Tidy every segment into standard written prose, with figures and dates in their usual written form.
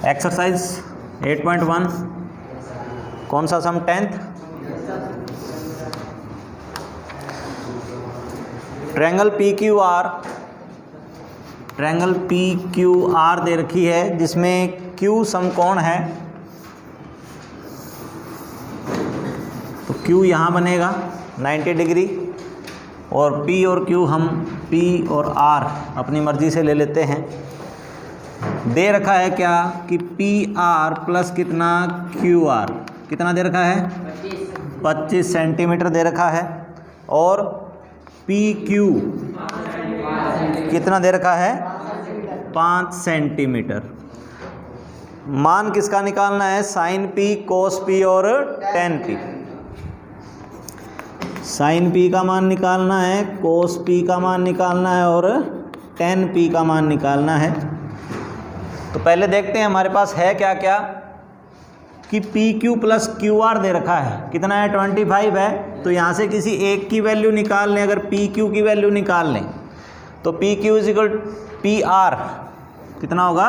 Exercise 8.1 कौन सा sum 10th। Triangle P Q R दे रखी है जिसमें Q समकोण है, तो Q यहाँ बनेगा 90 डिग्री और P और Q हम P और R अपनी मर्जी से ले लेते हैं। दे रखा है क्या कि PR प्लस कितना QR, कितना दे रखा है 25 सेंटीमीटर दे रखा है, और PQ कितना दे रखा है 5 सेंटीमीटर। मान किसका निकालना है, साइन P, कोस P और टेन P। साइन P का मान निकालना है, कोस P का मान निकालना है और टेन P का मान निकालना है। तो पहले देखते हैं हमारे पास है क्या क्या कि PQ प्लस QR दे रखा है, कितना है 25 है। तो यहाँ से किसी एक की वैल्यू निकाल लें, अगर PQ की वैल्यू निकाल लें तो PQ इज इक्वल PR कितना होगा,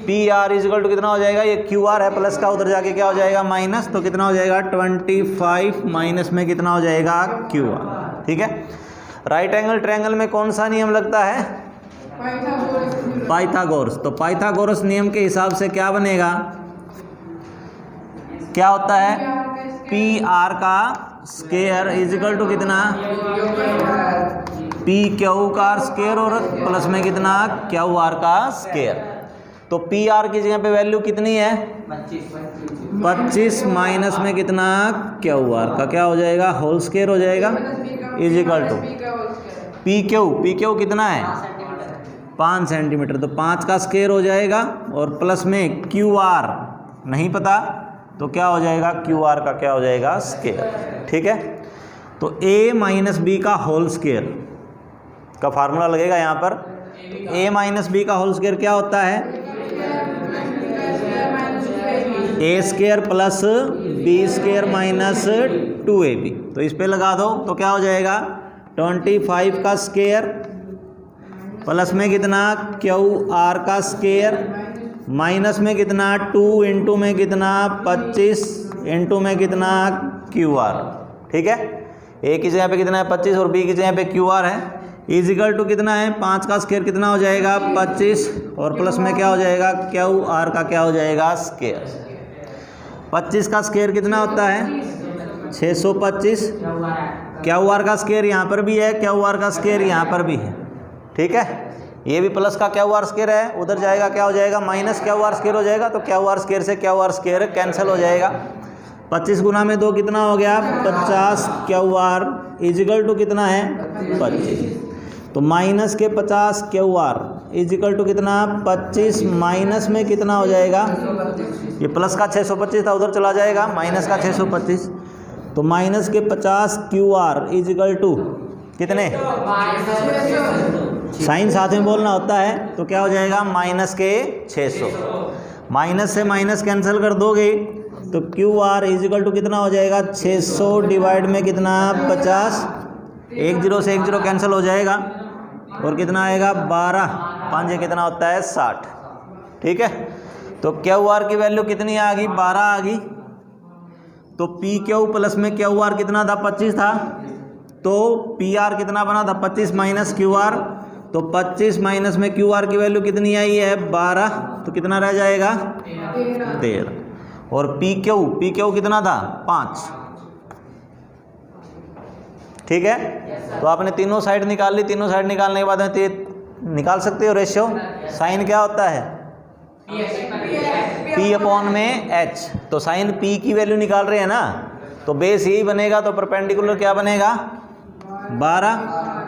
PR इज इक्वल टू कितना हो जाएगा, ये QR है प्लस का, उधर जाके क्या हो जाएगा माइनस, तो कितना हो जाएगा 25 माइनस में कितना हो जाएगा QR। ठीक है। राइट एंगल ट्रायंगल में कौन सा नियम लगता है, पाइथागोरस। तो पाइथागोरस नियम के हिसाब से क्या बनेगा, क्या होता है PR का स्क्वायर इज इक्वल टू कितना PQ का स्क्वायर और प्लस में कितना QR का स्क्वायर। तो PR की जगह पे वैल्यू कितनी है 25 माइनस में कितना QR का क्या हो जाएगा होल स्क्वायर हो जाएगा इज इक्वल टू PQ कितना है 5 सेंटीमीटर, तो 5 का स्क्वायर हो जाएगा और प्लस में QR नहीं पता तो क्या हो जाएगा QR का क्या हो जाएगा स्क्वायर। ठीक है। तो A माइनस B का होल स्क्वायर का फार्मूला लगेगा यहाँ पर। A माइनस B का होल स्क्वायर क्या होता है, A square plus B square minus 2AB। तो इस पे लगा दो तो क्या हो जाएगा 25 का स्क्वायर प्लस में कितना QR का स्क्वायर माइनस में कितना 2 इंटू में कितना 25 इंटू में कितना QR। ठीक है। A की जगह पे कितना है 25 और B की जगह पे QR है, इजिकल टू कितना है 5 का स्क्वायर कितना हो जाएगा 25 और प्लस में क्या हो जाएगा QR का क्या हो जाएगा स्क्वायर। 25 का स्क्वायर कितना होता है 625, QR का स्क्वायर यहाँ पर भी है, QR का स्क्वायर यहाँ पर भी है। ठीक है। ये भी प्लस का QR स्क्वायर है, उधर जाएगा क्या हो जाएगा माइनस QR स्क्वायर हो जाएगा, तो QR स्क्वायर से QR स्क्वायर कैंसिल हो जाएगा। 25 गुना में 2 कितना हो गया 50 QR इजिकल टू कितना है 25, तो माइनस के 50 QR इजिकल टू कितना 25 माइनस में कितना हो जाएगा, ये प्लस का 625 था उधर चला जाएगा माइनस का 625, तो माइनस के 50 QR इजिकल टू कितने, साइन साथ में बोलना होता है, तो क्या हो जाएगा माइनस के 600। माइनस से माइनस कैंसिल कर दोगे तो QR इजिकल टू कितना हो जाएगा 600 डिवाइड में कितना 50, 1 0 से 1 0 कैंसिल हो जाएगा और कितना आएगा 12, 5 कितना होता है 60। ठीक है। तो QR की वैल्यू कितनी आ गई 12 आ गई, तो PQ प्लस में QR कितना था 25 था, तो PR कितना बना था 25 माइनस QR, तो 25 माइनस में QR की वैल्यू कितनी आई है 12, तो कितना रह जाएगा 13, और PQ कितना था 5। ठीक है। तो आपने तीनों साइड निकाल ली, तीनों साइड निकालने के बाद में निकाल सकते हो रेशियो। साइन क्या होता है P अपॉन में H, तो साइन P की वैल्यू निकाल रहे हैं ना, तो बेस यही बनेगा, तो परपेंडिकुलर क्या बनेगा 12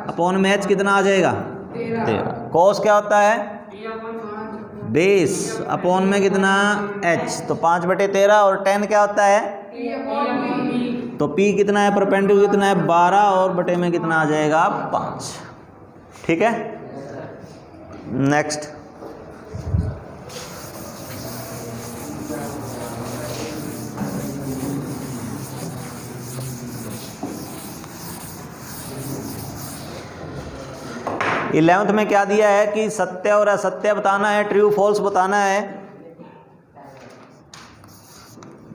अपॉन में H कितना आ जाएगा 13। कॉस क्या होता है बेस अपॉन में कितना H, तो 5/13, और टेन क्या होता है, तो P कितना है परपेंडिकुलर कितना है 12 और बटे में कितना आ जाएगा 5। ठीक है। नेक्स्ट इलेवेंथ में क्या दिया है कि सत्य और असत्य बताना है, ट्रू फॉल्स बताना है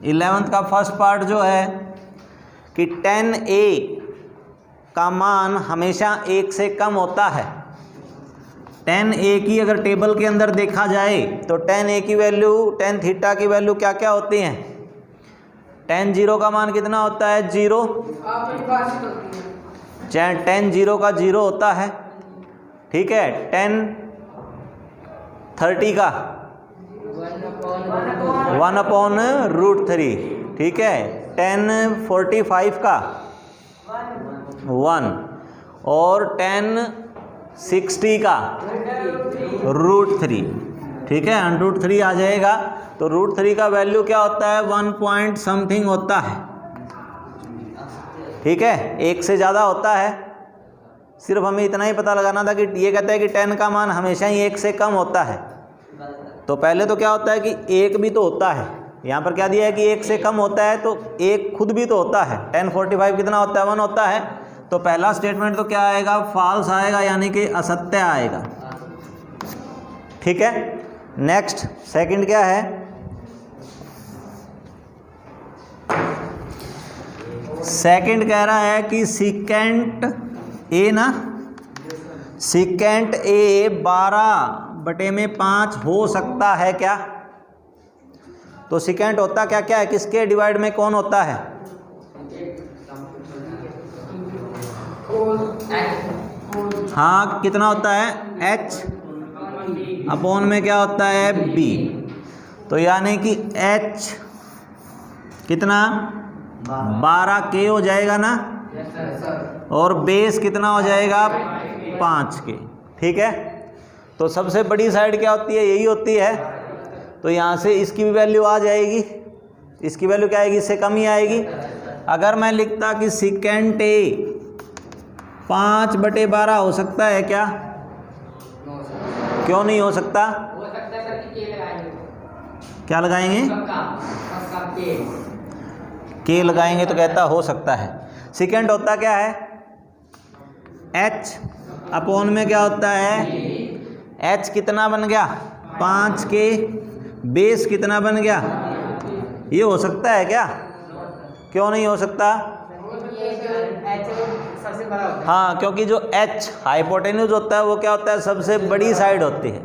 11th का फर्स्ट पार्ट जो है कि 10a का मान हमेशा 1 से कम होता है। 10a की अगर टेबल के अंदर देखा जाए तो 10a की वैल्यू, tan थीटा की वैल्यू क्या क्या होती हैं? tan 0 का मान कितना होता है? 0। tan 0 का 0 होता है, ठीक है। tan 30 का 1/√3, ठीक है। tan 45 का 1 और tan 60 का √3, ठीक है। √3 आ जाएगा। तो √3 का वैल्यू क्या होता है? 1 पॉइंट समथिंग होता है, ठीक है। 1 से ज़्यादा होता है। सिर्फ हमें इतना ही पता लगाना था कि ये कहता है कि 10 का मान हमेशा ही 1 से कम होता है। तो पहले तो क्या होता है कि 1 भी तो होता है। यहाँ पर क्या दिया है कि 1 से कम होता है, तो 1 खुद भी तो होता है। tan 45 कितना होता है? 1 होता है। तो पहला स्टेटमेंट तो क्या आएगा? फॉल्स आएगा, यानी कि असत्य आएगा, ठीक है। नेक्स्ट सेकंड क्या है? सेकंड कह रहा है कि सीकेंट ए ना, सीकेंट ए 12/5 हो सकता है क्या? तो सीकेंट होता क्या क्या है? किसके डिवाइड में कौन होता है? हाँ, कितना होता है? h अपॉन में क्या होता है? b। तो यानी कि h कितना? 12k हो जाएगा ना, और बेस कितना हो जाएगा? 5k, ठीक है। तो सबसे बड़ी साइड क्या होती है? यही होती है। तो यहाँ से इसकी भी वैल्यू आ जाएगी, इसकी वैल्यू क्या आएगी? इससे कम ही आएगी। अगर मैं लिखता कि सीकेंट ए 5/12 हो सकता है क्या? क्यों नहीं हो सकता? क्या लगाएंगे? के लगाएंगे तो कहता हो सकता है। सीकेंट होता क्या है? h अपॉन में क्या होता है? h कितना बन गया? 5k। बेस कितना बन गया? ये हो सकता है क्या? क्यों नहीं हो सकता? हाँ, क्योंकि जो h हाइपोटेन्यूज होता है वो क्या होता है? सबसे बड़ी साइड होती है,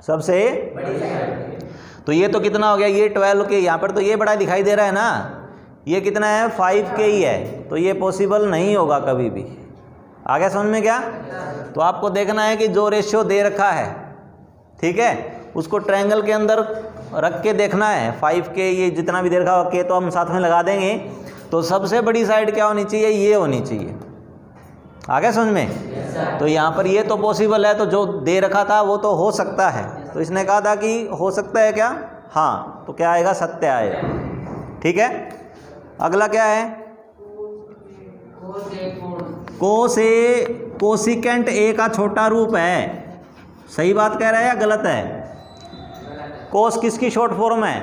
सबसे बड़ी साइड। तो ये तो कितना हो गया? ये 12k। यहाँ पर तो ये बड़ा दिखाई दे रहा है ना, ये कितना है? 5k ही है। तो ये पॉसिबल नहीं होगा कभी भी। आगे समझ में क्या? तो आपको देखना है कि जो रेशियो दे रखा है, ठीक है, उसको ट्रायंगल के अंदर रख के देखना है। 5k ये जितना भी दे रखा होगा, k तो हम साथ में लगा देंगे। तो सबसे बड़ी साइड क्या होनी चाहिए? ये होनी चाहिए। आगे समझ में? तो यहाँ पर ये तो पॉसिबल है, तो जो दे रखा था वो तो हो सकता है। तो इसने कहा था कि हो सकता है क्या? हाँ, तो क्या आएगा? सत्य आएगा, ठीक है। अगला क्या है? कोस ए कोसिकेंट ए का छोटा रूप है। सही बात कह रहा है या गलत है? कोस किसकी शॉर्ट फॉर्म है?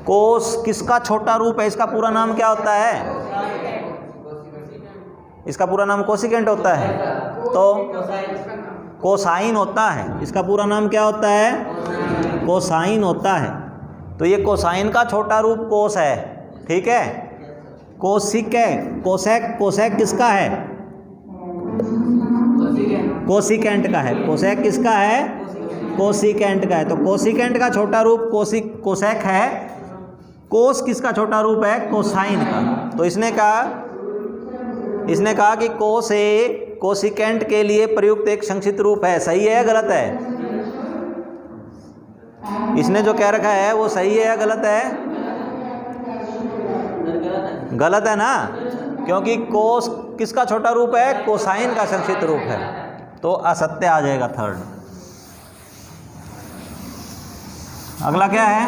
कोस किसका छोटा रूप है? इसका पूरा नाम क्या होता है? इसका पूरा नाम कोसिकेंट होता है। तो कोसाइन होता है। इसका पूरा नाम क्या होता है? कोसाइन होता है। तो ये कोसाइन का छोटा रूप कोस है, ठीक है। कोसिक है, कोसेक, कोसेक किसका है? कोसिकेंट का है। कोसेक किसका है? कोसिकेंट का है। तो कोसिकेंट का छोटा रूप कोसेक है। कोस किसका छोटा रूप है? कोसाइन का। तो इसने कहा कि कोस ए कोसिकेंट के लिए प्रयुक्त एक संक्षिप्त रूप है। सही है या गलत है? इसने जो कह रखा है वो सही है या गलत है? गलत है ना, क्योंकि कोस किसका छोटा रूप है? कोसाइन का संक्षिप्त रूप है। तो असत्य आ जाएगा थर्ड। अगला क्या है?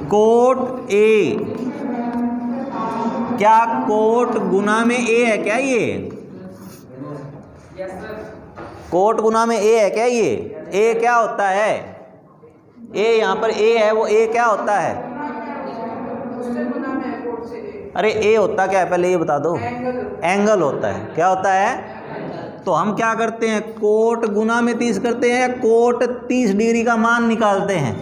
Cot A. क्या कोट गुना में ए है क्या? ये कोट गुना में ए है क्या? ये ए क्या होता है? ए यहाँ पर ए है, वो ए क्या होता है? अरे ए होता क्या है? पहले ये बता दो। एंगल होता है। क्या होता है? तो हम क्या करते हैं, कोट गुना में 30 करते हैं, कोट 30 डिग्री का मान निकालते हैं।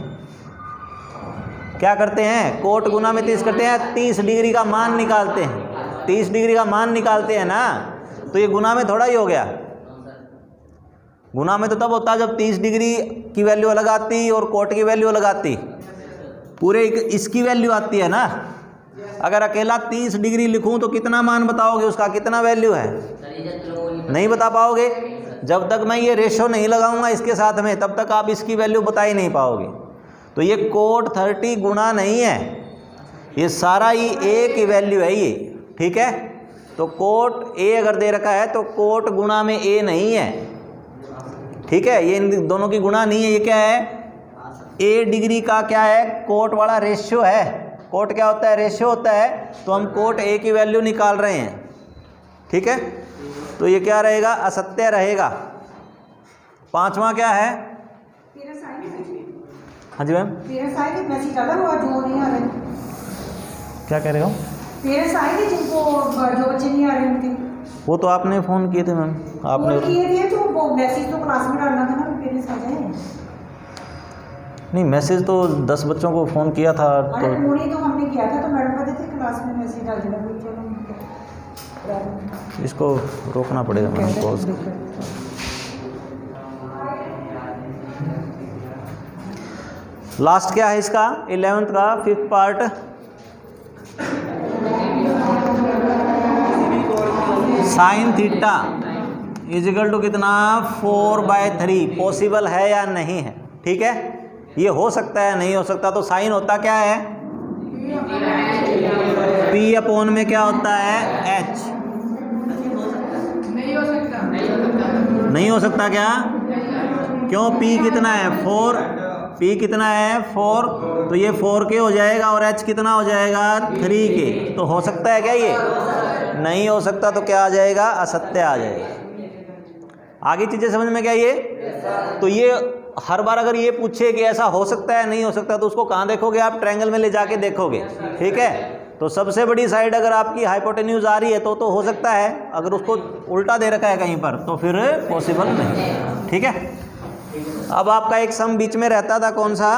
क्या करते हैं, कोट गुना में 30 करते हैं, 30 डिग्री का मान निकालते हैं। 30 डिग्री का मान निकालते हैं ना, तो ये गुना में थोड़ा ही हो गया। गुना में तो तब होता है जब 30 डिग्री की वैल्यू अलग आती और कोट की वैल्यू अलग आती, पूरे इसकी वैल्यू आती है ना। अगर अकेला 30 डिग्री लिखूं तो कितना मान बताओगे, उसका कितना वैल्यू है, नहीं बता पाओगे। जब तक मैं ये रेशो नहीं लगाऊंगा इसके साथ में, तब तक आप इसकी वैल्यू बता ही नहीं पाओगे। तो ये कोट 30 गुना नहीं है, ये सारा ही ए की वैल्यू है ये, ठीक है। तो कोट ए अगर दे रखा है तो कोट गुना में ए नहीं है, ठीक है, ये इन दोनों की गुणा नहीं है। ये क्या है, ए डिग्री का क्या है, कोट वाला रेशियो है। कोट क्या होता है, रेशियो होता है। तो हम कोट ए की वैल्यू निकाल रहे हैं, ठीक है। तो ये क्या रहेगा, असत्य रहेगा। पांचवा क्या है, हाँ जी मैम क्या कह रहे हो, जिनको जो बच्चे नहीं आ रहे उनके, वो तो आपने फ़ोन किए थे मैम, आपने किए थे तो वो मैसेज तो क्लास में डालना था ना, पेरेंट्स आ जाए। नहीं, मैसेज तो 10 बच्चों को फ़ोन किया था। तो तो हमने किया था, तो मैडम कहते थे क्लास में मैसेज डाल देना। इसको रोकना पड़ेगा मैडम को। लास्ट क्या है इसका, 11th का 5th part, sine theta equal to कितना, 4/3। पॉसिबल है या नहीं है, ठीक है। ये हो सकता है, नहीं हो सकता। तो साइन होता क्या है, P अपॉन में क्या होता है, H। नहीं हो सकता क्या, क्यों, P कितना है, 4, P कितना है 4, तो ये 4K हो जाएगा और H कितना हो जाएगा, 3K। तो हो सकता है क्या, ये नहीं हो सकता। तो क्या आ जाएगा, असत्य आ जाएगा। आगे चीज़ें समझ में क्या ये, तो ये हर बार अगर ये पूछे कि ऐसा हो सकता है नहीं हो सकता, तो उसको कहाँ देखोगे आप, ट्रायंगल में ले जाके देखोगे, ठीक है। तो सबसे बड़ी साइड अगर आपकी हाइपोटेन्यूज आ रही है तो हो सकता है, अगर उसको उल्टा दे रखा है कहीं पर तो फिर पॉसिबल नहीं, ठीक है। अब आपका एक सम बीच में रहता था, कौन सा,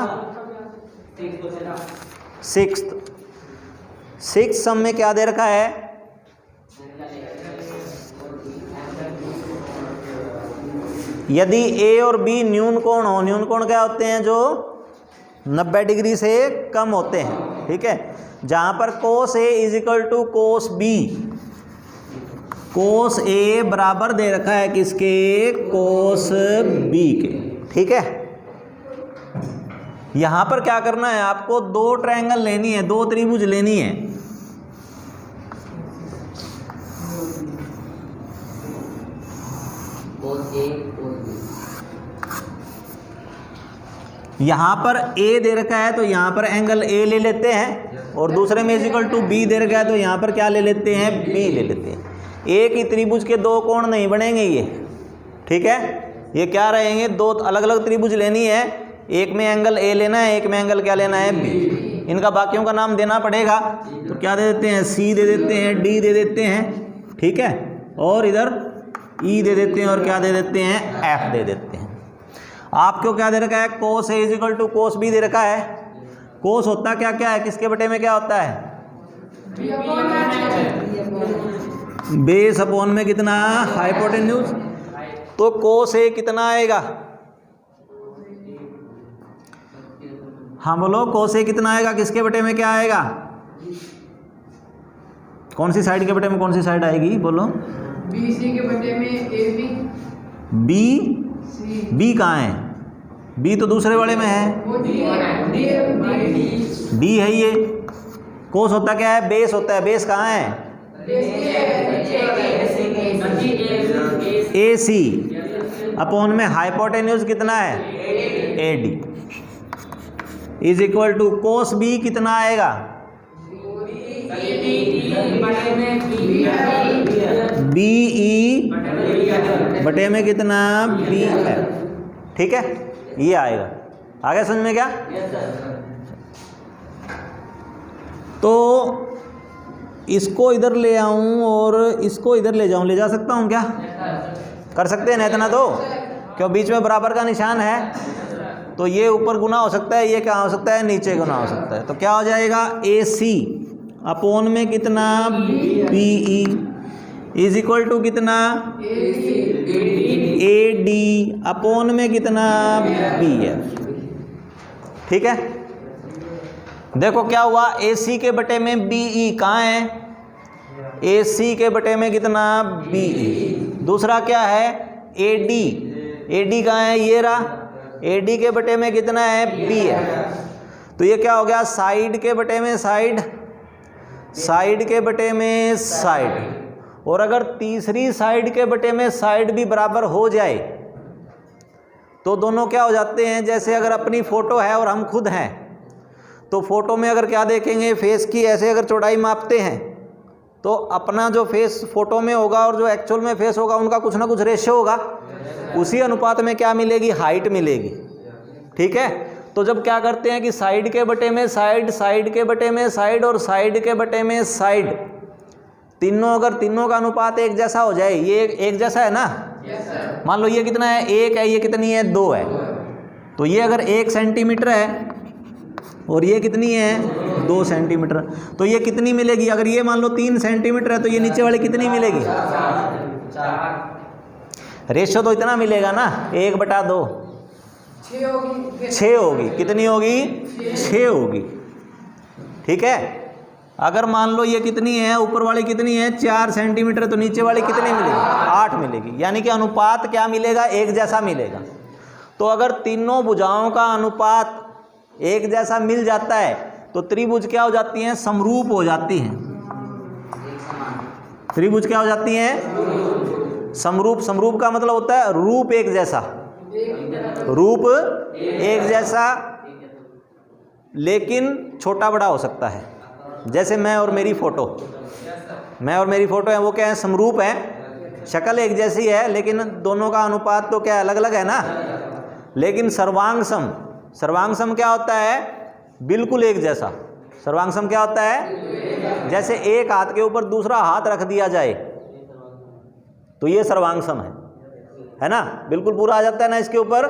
6th सम में क्या दे रखा है, यदि ए और बी न्यून कोण हो, न्यून कोण क्या होते हैं, जो 90 डिग्री से कम होते हैं, ठीक है। जहां पर cos A is equal to cos B, cos A बराबर दे रखा है किसके, कोस बी के, ठीक है। यहां पर क्या करना है आपको, 2 ट्रायंगल लेनी है, 2 त्रिभुज लेनी है। यहां पर A दे रखा है तो यहां पर एंगल A ले लेते हैं, और दूसरे में इक्वल टू B दे रखा है तो यहां पर क्या ले लेते हैं, B ले लेते हैं। एक ही त्रिभुज के 2 कोण नहीं बनेंगे ये, ठीक है। ये क्या रहेंगे, 2 अलग अलग त्रिभुज लेनी है, एक में एंगल A लेना है, एक में एंगल क्या लेना है, B। इनका बाकियों का नाम देना पड़ेगा, तो क्या दे देते हैं, C दे देते हैं, D दे देते हैं, ठीक है, और इधर E दे देते हैं, और क्या दे देते हैं, F दे देते हैं। आपको क्या दे रखा है, cos A is equal to cos B दे रखा है। कोस होता क्या क्या है, किसके बटे में क्या होता है, बेस अपॉन में कितना, हाइपोटेन्यूज। तो कोस ए कितना आएगा, हाँ बोलो, कोस ए कितना आएगा, किसके बटे में क्या आएगा, कौन सी साइड के बटे में कौन सी साइड आएगी, बोलो, BC के बटे में AB। बी कहाँ है, बी तो दूसरे वाले में है, डी है ये। कोस होता क्या है, बेस होता है, बेस कहाँ है, AC अपॉन में हाइपोटेन्यूज कितना है, AD is equal to cos B कितना आएगा, BE बटे में कितना, BF, ठीक है, ये आएगा। आगे समझ में क्या, तो इसको इधर ले आऊं और इसको इधर ले जाऊं, ले जा सकता हूं क्या, कर सकते हैं ना इतना तो, क्यों बीच में बराबर का निशान है, तो ये ऊपर गुना हो सकता है, ये क्या हो सकता है, नीचे गुना हो सकता है। तो क्या हो जाएगा, AC अपोन में कितना, BE इज इक्वल टू कितना, AD अपोन में कितना, BF। ठीक है, देखो क्या हुआ, AC के बटे में BE कहाँ है, AC के बटे में कितना, BE। दूसरा क्या है, AD कहाँ है, ये रहा, AD के बटे में कितना है, BF। तो ये क्या हो गया, साइड के बटे में साइड, साइड के बटे में साइड। और अगर तीसरी साइड के बटे में साइड भी बराबर हो जाए तो दोनों क्या हो जाते हैं, जैसे अगर अपनी फ़ोटो है और हम खुद हैं, तो फ़ोटो में अगर क्या देखेंगे, फेस की ऐसे अगर चौड़ाई मापते हैं तो अपना जो फेस फ़ोटो में होगा और जो एक्चुअल में फेस होगा उनका कुछ ना कुछ रेशियो होगा, उसी अनुपात में क्या मिलेगी, हाइट मिलेगी। ठीक है, तो जब क्या करते हैं कि साइड के बटे में साइड, साइड के बटे में साइड और साइड के बटे में साइड, तीनों अगर तीनों का अनुपात एक जैसा हो जाए, ये एक जैसा है ना, मान लो ये कितना है, 1 है, ये कितनी है, 2 है, तो ये अगर 1 सेंटीमीटर है और ये कितनी है, 2 सेंटीमीटर, तो ये कितनी मिलेगी, अगर ये मान लो 3 सेंटीमीटर है तो ये नीचे वाली कितनी मिलेगी, रेशियो तो इतना मिलेगा ना, 1/2, 6 होगी, कितनी होगी, 6 होगी। ठीक है, अगर मान लो ये कितनी है, ऊपर वाली कितनी है, 4 सेंटीमीटर, तो नीचे वाली कितनी मिलेगी, 8 मिलेगी, यानी कि अनुपात क्या मिलेगा, एक जैसा मिलेगा। तो अगर तीनों भुजाओं का अनुपात एक जैसा मिल जाता है तो त्रिभुज क्या हो जाती हैं, समरूप हो जाती हैं। त्रिभुज क्या हो जाती हैं, समरूप। समरूप का मतलब होता है रूप एक जैसा, रूप एक जैसा, लेकिन छोटा बड़ा हो सकता है। जैसे मैं और मेरी फ़ोटो, मैं और मेरी फ़ोटो है, वो क्या है, समरूप है, शक्ल एक जैसी है, लेकिन दोनों का अनुपात तो क्या अलग अलग है ना। लेकिन सर्वांग सम, सर्वांग सम क्या होता है, बिल्कुल एक जैसा। सर्वांग सम क्या होता है, जैसे एक हाथ के ऊपर दूसरा हाथ रख दिया जाए तो ये सर्वांग सम है ना, बिल्कुल पूरा आ जाता है ना इसके ऊपर।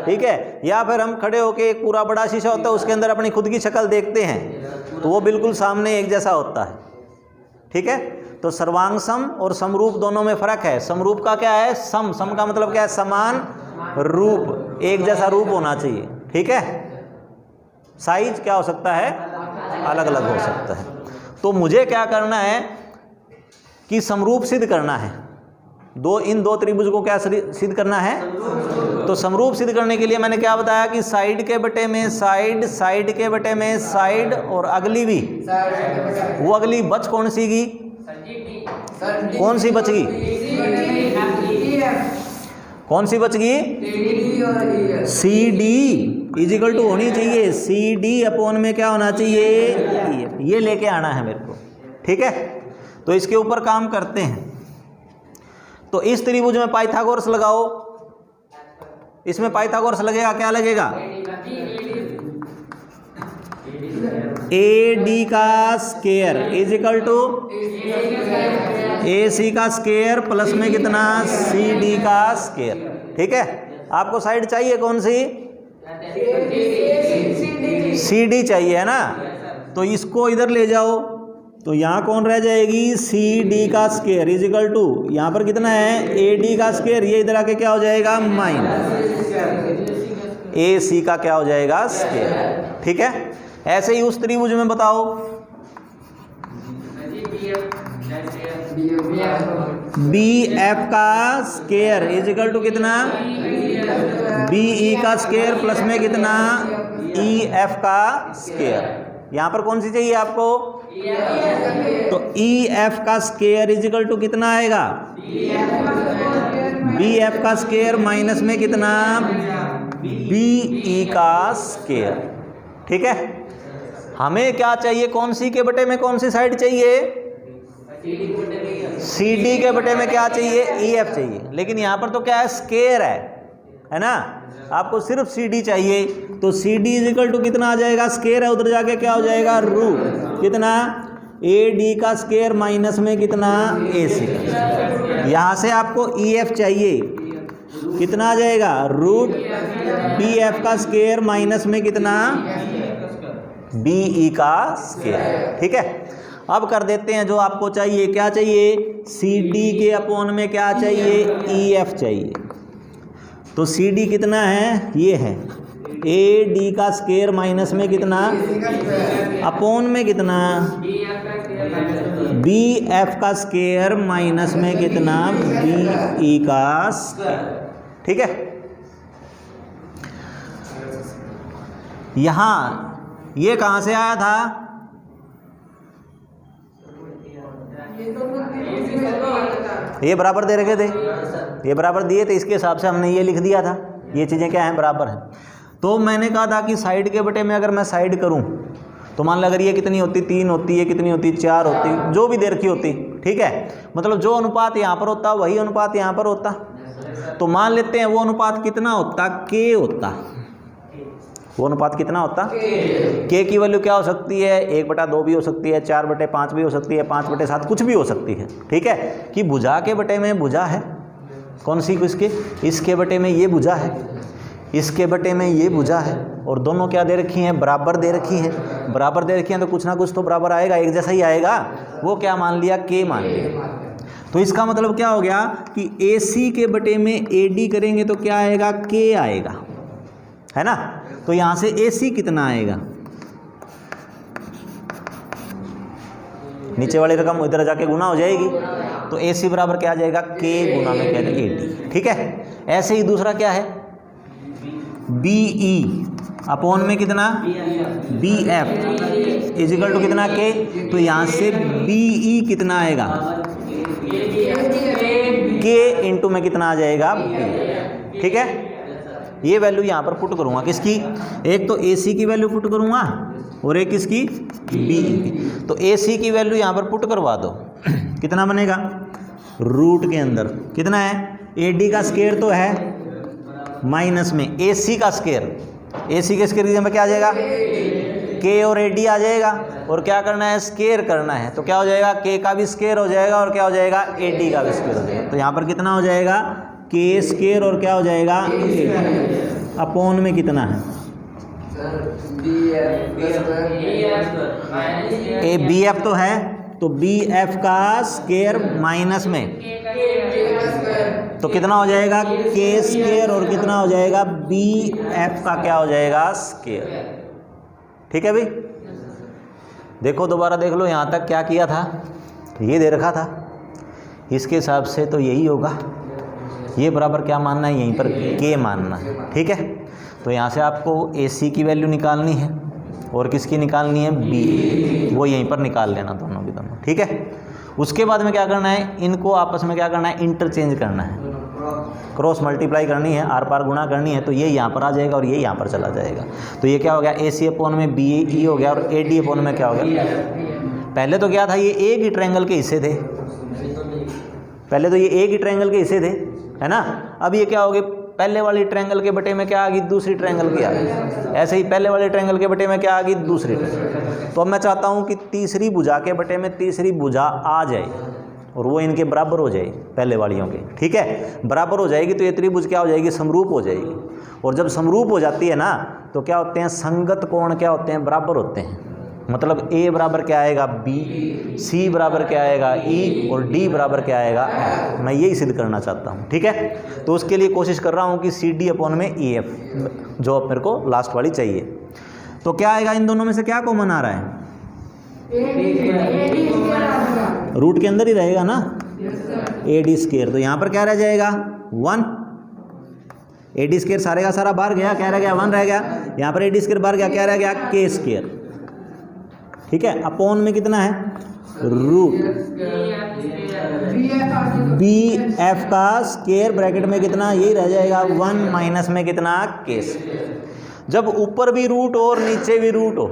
ठीक है, या फिर हम खड़े होके एक पूरा बड़ा शीशा होता है, उसके अंदर अपनी खुद की शक्ल देखते हैं तो वो बिल्कुल सामने एक जैसा होता है। ठीक है, तो सर्वांग सम और समरूप दोनों में फर्क है। समरूप का क्या है, सम, सम का मतलब क्या है, समान रूप, एक जैसा रूप होना चाहिए। ठीक है, साइज क्या हो सकता है, अलग अलग हो सकता है। तो मुझे क्या करना है कि समरूप सिद्ध करना है, इन दो त्रिभुज को क्या सिद्ध करना है, तो समरूप सिद्ध करने के लिए मैंने क्या बताया कि साइड के बटे में साइड, साइड के बटे में साइड, और अगली भी, वो अगली बच कौन सी गी, कौन सी बच गई, कौन सी बच गई, CD इज इक्वल टू होनी चाहिए, CD अपोन में क्या होना चाहिए, ये लेके आना है मेरे को। ठीक है, तो इसके ऊपर काम करते हैं। तो इस त्रिभुज में पाइथागोरस लगाओ, इसमें पाइथागोरस लगेगा, क्या लगेगा, AD का square is equal to AC का स्क्वायर प्लस में कितना, CD का स्क्वायर। ठीक है, आपको साइड चाहिए कौन सी, CD चाहिए है ना, तो इसको इधर ले जाओ, तो यहाँ कौन रह जाएगी, CD का स्क्वायर इज इक्वल टू, यहाँ पर कितना है, AD का स्क्वायर, ये इधर आके क्या हो जाएगा, माइनस AC का क्या हो जाएगा, स्क्वायर। ठीक है, ऐसे ही उस त्रिभुज में बताओ, BF का स्क्वायर इज इक्वल टू कितना, BE का स्क्वायर प्लस में कितना, EF का स्क्वायर। यहाँ पर कौन सी चाहिए आपको, तो EF का स्क्वायर इज इक्वल टू कितना आएगा, BF का स्क्वायर माइनस में कितना, BE का स्क्वायर। ठीक है, हमें क्या चाहिए, कौन सी के बटे में कौन सी साइड चाहिए, CD के बटे में क्या चाहिए, EF चाहिए। लेकिन यहाँ पर तो क्या है, स्क्वायर है ना, आपको सिर्फ CD चाहिए, तो CD इज इक्वल टू कितना आ जाएगा, स्क्वायर है, उधर जाके क्या हो जाएगा, रूट, कितना, ए डी का स्क्वायर माइनस में कितना ए सी का स्क्वायर। यहाँ से आपको ई एफ चाहिए, कितना आ जाएगा रूट बी एफ का स्क्वायर माइनस में कितना बी ई का स्क्वायर। ठीक है, अब कर देते हैं जो आपको चाहिए, क्या चाहिए सी डी के अपॉन में क्या चाहिए ई एफ चाहिए। तो सी डी कितना है, ये है ए डी का स्क्वायर माइनस में कितना अपॉन में कितना बी एफ का स्क्वायर माइनस में कितना बी ई का स्क्वायर। ठीक है, यहां ये कहां से आया था, ये बराबर दे रखे थे, ये बराबर दिए थे, इसके हिसाब से हमने ये लिख दिया था, ये चीज़ें क्या हैं बराबर हैं। तो मैंने कहा था कि साइड के बटे में अगर मैं साइड करूं तो मान लो अगर ये कितनी होती 3 होती, ये कितनी होती 4 होती, जो भी दे रखी होती। ठीक है, मतलब जो अनुपात यहाँ पर होता वही अनुपात यहाँ पर होता। तो मान लेते हैं वो अनुपात कितना होता, के होता। वो अनुपात कितना होता, के की वैल्यू क्या हो सकती है 1/2 भी हो सकती है, 4/5 भी हो सकती है, 5/7 कुछ भी हो सकती है। ठीक है, कि भुजा के बटे में भुजा है, कौन सी किसके, इसके बटे में ये भुजा है, इसके बटे में ये भुजा है, और दोनों क्या दे रखी हैं बराबर दे रखी हैं। बराबर दे रखी हैं तो कुछ ना कुछ तो बराबर आएगा, एक जैसा ही आएगा। वो क्या मान लिया, के मान लिया। तो इसका मतलब क्या हो गया कि ए सी के बटे में ए डी करेंगे तो क्या आएगा, के आएगा, है ना। तो यहाँ से ए सी कितना आएगा, नीचे वाली रकम इधर जाके गुना हो जाएगी, तो ए सी बराबर क्या आ जाएगा, के गुना में क्या ए डी। ठीक है, ऐसे ही दूसरा क्या है बी ई अपॉन में कितना बी एफ इजिकल टू कितना के। तो यहाँ से बी ई कितना आएगा, के इंटू में कितना आ जाएगा बी। ठीक है, ये वैल्यू यहाँ पर पुट करूँगा, किसकी, एक तो ए सी की वैल्यू पुट करूँगा और एक किसकी बी ई की। तो ए सी की वैल्यू यहाँ पर पुट करवा दो, कितना बनेगा रूट के अंदर कितना है, ए डी का स्क्वायर तो है माइनस में ए सी का स्क्वायर, ए सी के स्क्वायर में क्या आ जाएगा के और ए डी आ जाएगा, और क्या करना है स्क्वायर करना है, तो क्या हो जाएगा के का भी स्क्वायर हो जाएगा और क्या हो जाएगा ए डी का भी स्क्वायर हो जाएगा। तो यहाँ पर कितना हो जाएगा के स्क्वायर और क्या हो जाएगा अपॉन में कितना है ए बी एफ तो है, तो बी एफ का स्क्वायर माइनस में तो कितना हो जाएगा के स्क्वायर और कितना हो जाएगा बी एफ का क्या हो जाएगा स्क्वायर। ठीक है भाई, देखो दोबारा देख लो, यहाँ तक क्या किया था, ये दे रखा था, इसके हिसाब से तो यही होगा, ये बराबर क्या मानना है यहीं पर के मानना है। ठीक है, तो यहाँ से आपको ए सी की वैल्यू निकालनी है और किसकी निकालनी है बी, वो यहीं पर निकाल लेना दोनों की दोनों। ठीक है, उसके बाद में क्या करना है, इनको आपस में क्या करना है इंटरचेंज करना है, क्रॉस मल्टीप्लाई करनी है, आर पार गुणा करनी है, तो ये यहाँ पर आ जाएगा और ये यहाँ पर चला जाएगा। तो ये क्या हो गया ए सी अपॉन में बी ई हो गया और ए डी अपॉन में क्या हो गया, पहले तो क्या था ये एक ही ट्रायंगल के हिस्से थे, पहले तो ये एक ही ट्रायंगल के हिस्से थे, है ना। अब ये क्या हो गया, पहले वाली ट्रायंगल के बटे में क्या आ गई दूसरी ट्रायंगल की आ गई, ऐसे ही पहले वाले ट्रायंगल के बटे में क्या आ गई दूसरी ट्रायंगल। तो अब मैं चाहता हूँ कि तीसरी भुजा के बटे में तीसरी भुजा आ जाए और वो इनके बराबर हो जाए पहले वालियों के। ठीक है, बराबर हो जाएगी तो ये त्रिभुज क्या हो जाएगी समरूप हो जाएगी, और जब समरूप हो जाती है ना तो क्या होते हैं संगत कोण क्या होते हैं बराबर होते हैं। मतलब ए बराबर क्या आएगा बी, सी बराबर क्या आएगा ई और डी बराबर क्या आएगा एफ। मैं यही सिद्ध करना चाहता हूँ। ठीक है, तो उसके लिए कोशिश कर रहा हूँ कि सी डी अपॉन में ई एफ, जो अब मेरे को लास्ट वाली चाहिए। तो क्या आएगा, इन दोनों में से क्या कॉमन आ रहा है, रूट के अंदर ही रहेगा ना ए डी स्क्वायर। तो यहाँ पर क्या रह जाएगा 1, ए डी स्क्वायर सारे का सारा बाहर गया, क्या रह गया 1 रह गया। यहाँ पर ए डी स्क्वायर बाहर गया, क्या रह गया के स्क्वायर। ठीक है, अपॉन में कितना है रूट बी एफ का स्क्वायर ब्रैकेट में कितना यही रह जाएगा 1 माइनस में कितना के स्क्वायर। जब ऊपर भी रूट और नीचे भी रूट हो,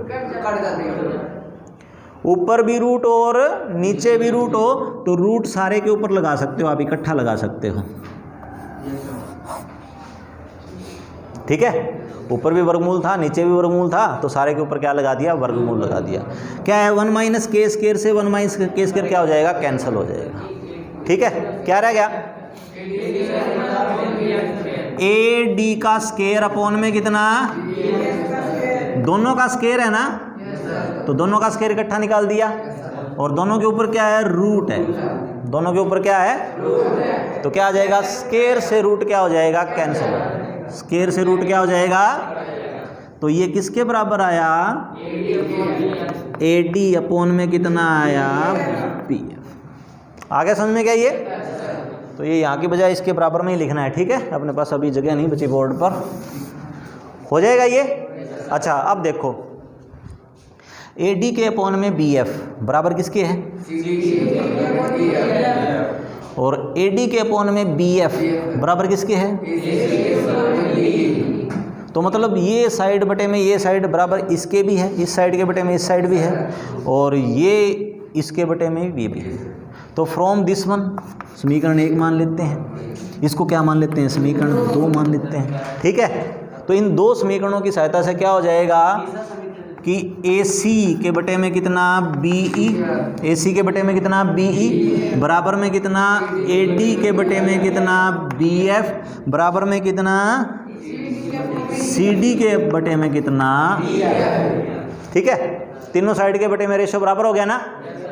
ऊपर भी रूट और नीचे भी रूट हो तो रूट सारे के ऊपर लगा सकते हो, आप इकट्ठा लगा सकते हो। ठीक है, ऊपर भी वर्गमूल था, नीचे भी वर्गमूल था, तो सारे के ऊपर क्या लगा दिया, वर्गमूल लगा दिया। क्या है 1 माइनस के स्क्वायर से 1 माइनस के स्क्वायर क्या हो जाएगा, कैंसिल हो जाएगा। ठीक है, क्या रह गया, ए डी का स्क्वायर अपॉन में कितना, दोनों का स्क्वायर है ना, तो दोनों का स्क्वायर इकट्ठा निकाल दिया, और दोनों के ऊपर क्या है, रूट है, दोनों के ऊपर क्या है, तो क्या आ जाएगा, स्क्वायर से रूट क्या हो जाएगा, कैंसिल, स्क्वायर से रूट क्या हो जाएगा, तो ये किसके बराबर आया, ए डी अपॉन में कितना आया, पी एफ। आगे समझ में क्या ये, तो ये यहाँ की बजाय इसके बराबर में ही लिखना है। ठीक है, अपने पास अभी जगह नहीं बची बोर्ड पर, हो जाएगा ये। अच्छा अब देखो, ए डी के अपॉन में बी एफ बराबर किसके है, और ए डी के अपॉन में बी एफ बराबर किसके है, तो मतलब ये साइड बटे में ये साइड बराबर इसके भी है, इस साइड के बटे में इस साइड भी है, और ये इसके बटे में ये भी है। तो फ्रॉम दिस वन समीकरण 1 मान लेते हैं, इसको क्या मान लेते हैं, समीकरण 2 मान लेते हैं। ठीक है, तो इन दो समीकरणों की सहायता से क्या हो जाएगा कि ए सी के बटे में कितना, बी ई, ए सी के बटे में कितना, बी ई बराबर में कितना, ए डी के बटे में कितना, बी एफ बराबर में कितना, सी डी के बटे में कितना। ठीक है, तीनों साइड के बटे में रेशो बराबर हो गया ना,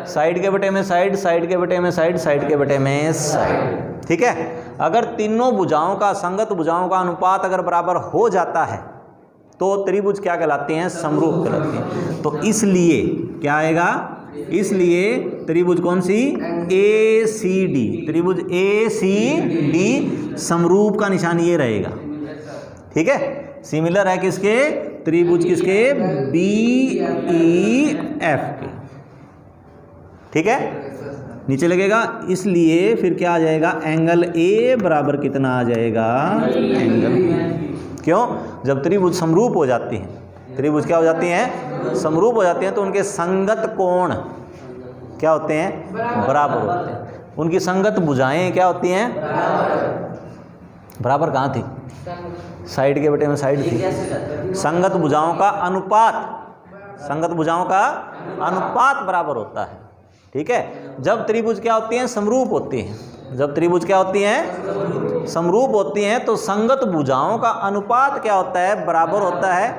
साइड के बटे में साइड, साइड के बटे में साइड, साइड के बटे में साइड। ठीक है, अगर तीनों भुजाओं का, संगत भुजाओं का अनुपात अगर बराबर हो जाता है तो त्रिभुज क्या कहलाते हैं, समरूप कहलाते हैं। तो इसलिए क्या आएगा, इसलिए त्रिभुज कौन सी, ए सी डी, त्रिभुज ए सी डी समरूप का निशान ये रहेगा। ठीक है, सिमिलर है किसके, त्रिभुज किसके, बी ई एफ के। ठीक है, नीचे लगेगा, इसलिए फिर क्या आ जाएगा, एंगल ए बराबर कितना आ जाएगा, एंगल, क्यों, जब त्रिभुज समरूप हो जाती हैं, त्रिभुज क्या हो जाती हैं, समरूप हो जाती हैं, तो उनके संगत कोण क्या होते हैं, बराबर होते हैं। उनकी संगत भुजाएं क्या होती हैं, बराबर कहाँ थी, साइड के बटे में साइड थी। संगत भुजाओं का अनुपात, संगत भुजाओं का अनुपात बराबर होता है। ठीक है, जब त्रिभुज क्या होती हैं, समरूप होती हैं, जब त्रिभुज क्या होती हैं, समरूप होती हैं, तो संगत भुजाओं का अनुपात क्या होता है, बराबर होता है,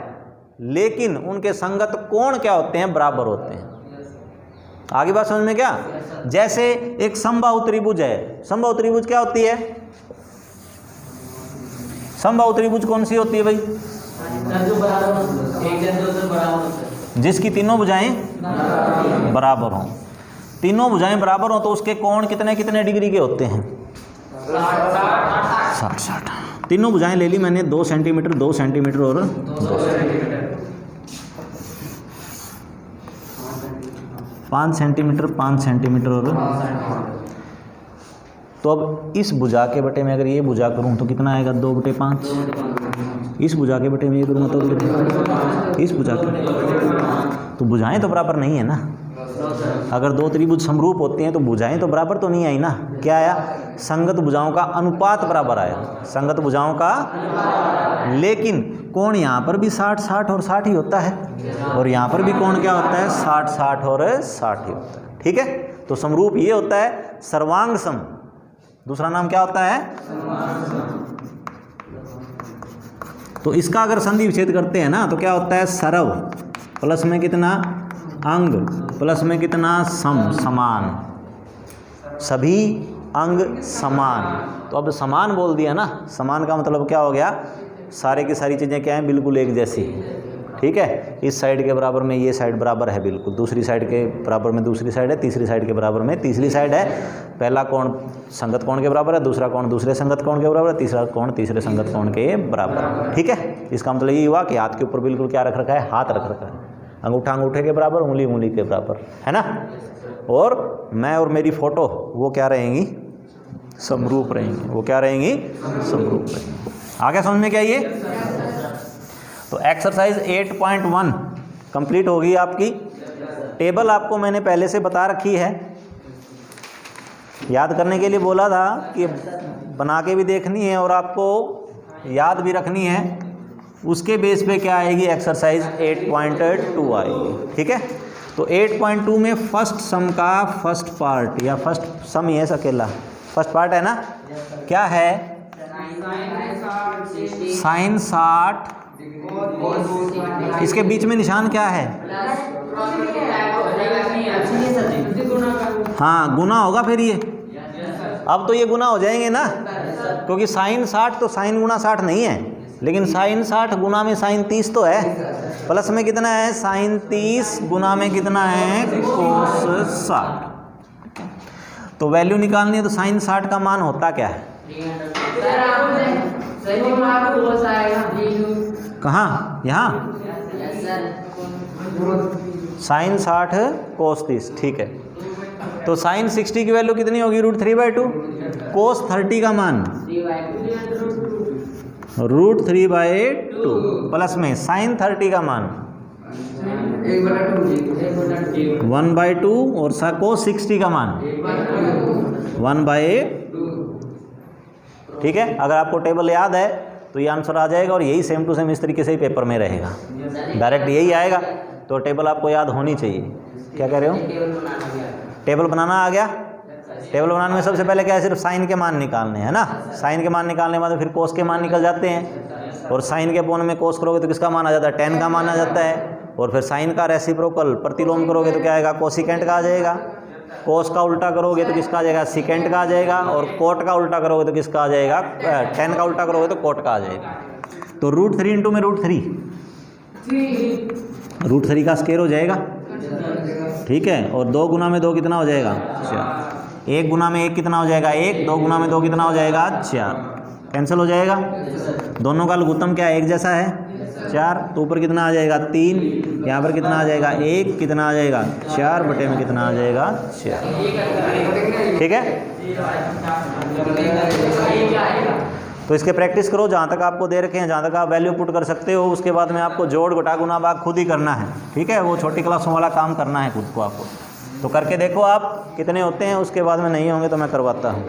लेकिन उनके संगत कोण क्या होते हैं, बराबर होते हैं। आगे बात समझ में क्या, जैसे एक समबाहु त्रिभुज है, समबाहु त्रिभुज क्या होती है, समबाहु त्रिभुज कौन सी होती है भाई, जिसकी तीनों भुजाएं बराबर हों, तीनों भुजाएं बराबर हों, तो उसके कोण कितने कितने डिग्री के होते हैं, 60। तीनों भुजाएं ले ली मैंने, 2 सेंटीमीटर 2 सेंटीमीटर और 2 सेंटीमीटर, 5 सेंटीमीटर 5 सेंटीमीटर और, तो अब इस भुजा के बटे में अगर ये भुजा करूं तो कितना आएगा, 2/5। इस भुजा के बटे में ये करूँगा तो इस भुजा के, तो भुजाएं तो बराबर नहीं है ना। अगर दो त्रिभुज समरूप होते हैं तो भुजाएं तो बराबर तो नहीं आई ना। क्या आया, संगत भुजाओं का अनुपात बराबर आया, संगत भुजाओं का, लेकिन कोण यहाँ पर भी 60-60 और 60 ही होता है, और यहाँ पर भी कोण क्या होता है, 60-60 और 60 ही होता है। ठीक है, तो समरूप ये होता है सर्वांग सम, दूसरा नाम क्या होता है, तो इसका अगर संधि विच्छेद करते हैं ना तो क्या होता है, सरव प्लस में कितना, अंग प्लस में कितना, सम, समान, सभी अंग समान। तो अब समान बोल दिया ना, समान का मतलब क्या हो गया, सारे की सारी चीज़ें क्या हैं, बिल्कुल एक जैसी। ठीक है, इस साइड के बराबर में ये साइड बराबर है बिल्कुल, दूसरी साइड के बराबर में दूसरी साइड है, तीसरी साइड के बराबर में तीसरी साइड है। पहला कोण संगत कोण के बराबर है, दूसरा कोण दूसरे संगत कोण के बराबर है, तीसरा कोण तीसरे संगत कोण के बराबर है। ठीक है, इसका मतलब ये हुआ कि हाथ के ऊपर बिल्कुल क्या रख रखा है, हाथ रख रखा है, अंगूठा अंगूठे के बराबर, उंगली उंगली के बराबर, है ना। और मैं और मेरी फोटो वो क्या रहेंगी, समरूप रहेंगी, वो क्या रहेंगी, समरूप रहेंगी। आगे समझ में क्या ये, तो एक्सरसाइज 8.1 कंप्लीट होगी आपकी। टेबल आपको मैंने पहले से बता रखी है, याद करने के लिए बोला था कि बना के भी देखनी है और आपको याद भी रखनी है। उसके बेस पे क्या आएगी, एक्सरसाइज 8.2 आएगी। ठीक है, तो 8.2 में फर्स्ट सम का फर्स्ट पार्ट या फर्स्ट सम ही है अकेला, फर्स्ट पार्ट है ना, क्या है, साइन 60, इसके बीच में निशान क्या है, हाँ गुना होगा फिर ये, अब तो ये गुना हो जाएंगे ना, क्योंकि साइन 60 तो साइन गुना 60 नहीं है, लेकिन साइन 60 गुना में साइन 30 तो है, प्लस में कितना है साइन 30 गुना में कितना है कोस 60। तो वैल्यू निकालनी है तो साइन 60 का मान होता क्या है, कहाँ, यहाँ साइन 60 कोस 30। ठीक है, तो साइन 60 की वैल्यू कितनी होगी, √3/2, कोस 30 का मान √3/2 प्लस में साइन 30 का मान 1/2 और कोस 60 का मान 1/2। ठीक है, अगर आपको टेबल याद है तो ये आंसर आ जाएगा, और यही सेम टू सेम इस तरीके से ही पेपर में रहेगा, डायरेक्ट यही आएगा। तो टेबल आपको याद होनी चाहिए। क्या कह रहे हो, टेबल बनाना आ गया। टेबल बनाने में सबसे पहले क्या है, सिर्फ साइन के मान निकालने हैं ना, साइन के मान निकालने के बाद फिर कोस के मान निकल जाते हैं, और साइन के अपोन में कोस करोगे तो किसका मान आ जाता है, tan का मान आ जाता है, और फिर साइन का रेसिप्रोकल प्रतिलोम करोगे तो क्या आएगा, कोसिकेंट का आ जाएगा, कोस का उल्टा करोगे तो किसका आ जाएगा, सिकेंट का आ जाएगा, और कोट का उल्टा करोगे तो किसका आ जाएगा, tan का उल्टा करोगे तो कोट का आ जाएगा। तो √3 इंटू में √3, √3 का स्क्वायर हो जाएगा। ठीक है, और 2 गुना में 2 कितना हो जाएगा, 4, 1 गुना में 1 कितना हो जाएगा, 1, 2 गुना में 2 कितना हो जाएगा, 4, कैंसिल हो जाएगा। दोनों का लघुत्तम क्या है, एक जैसा है, 4, तो ऊपर कितना आ जाएगा 3, यहाँ पर कितना आ जाएगा 1, कितना आ जाएगा 4 बटे में कितना आ जाएगा 4। ठीक है, तो इसके प्रैक्टिस करो, जहाँ तक आपको दे रखे हैं, जहाँ तक आप वैल्यू पुट कर सकते हो, उसके बाद में आपको जोड़ घटा गुना भाग खुद ही करना है। ठीक है, वो छोटी क्लासों वाला काम करना है खुद को आपको, तो करके देखो आप कितने होते हैं, उसके बाद में नहीं होंगे तो मैं करवाता हूँ।